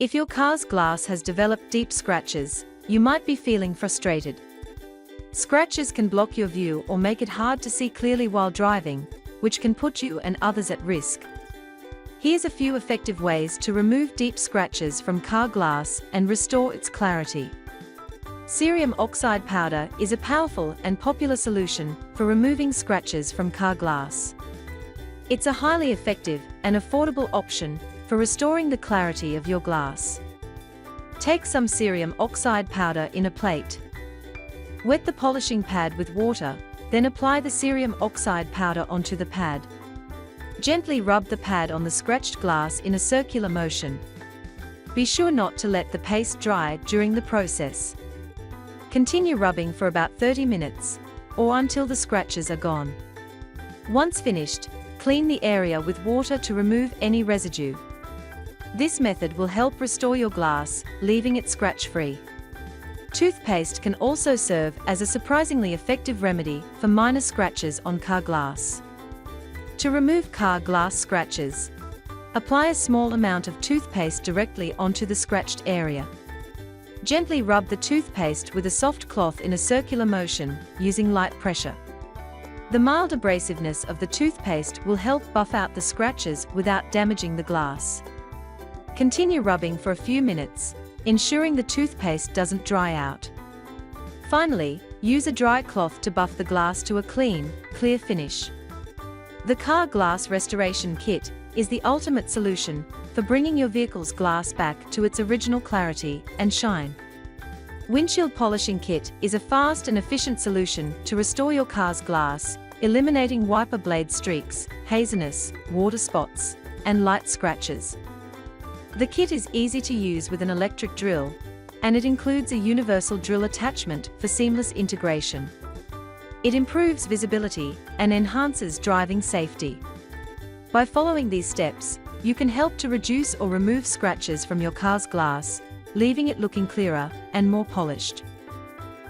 If your car's glass has developed deep scratches, you might be feeling frustrated. Scratches can block your view or make it hard to see clearly while driving, which can put you and others at risk. Here's a few effective ways to remove deep scratches from car glass and restore its clarity. Cerium oxide powder is a powerful and popular solution for removing scratches from car glass. It's a highly effective and affordable option for restoring the clarity of your glass. Take some cerium oxide powder in a plate. Wet the polishing pad with water, then apply the cerium oxide powder onto the pad. Gently rub the pad on the scratched glass in a circular motion. Be sure not to let the paste dry during the process. Continue rubbing for about 30 minutes, or until the scratches are gone. Once finished, clean the area with water to remove any residue. This method will help restore your glass, leaving it scratch-free. Toothpaste can also serve as a surprisingly effective remedy for minor scratches on car glass. To remove car glass scratches, apply a small amount of toothpaste directly onto the scratched area. Gently rub the toothpaste with a soft cloth in a circular motion, using light pressure. The mild abrasiveness of the toothpaste will help buff out the scratches without damaging the glass. Continue rubbing for a few minutes, ensuring the toothpaste doesn't dry out. Finally, use a dry cloth to buff the glass to a clean, clear finish. The Car Glass Restoration Kit is the ultimate solution for bringing your vehicle's glass back to its original clarity and shine. Windshield Polishing Kit is a fast and efficient solution to restore your car's glass, eliminating wiper blade streaks, haziness, water spots, and light scratches. The kit is easy to use with an electric drill, and it includes a universal drill attachment for seamless integration. It improves visibility and enhances driving safety. By following these steps, you can help to reduce or remove scratches from your car's glass, leaving it looking clearer and more polished.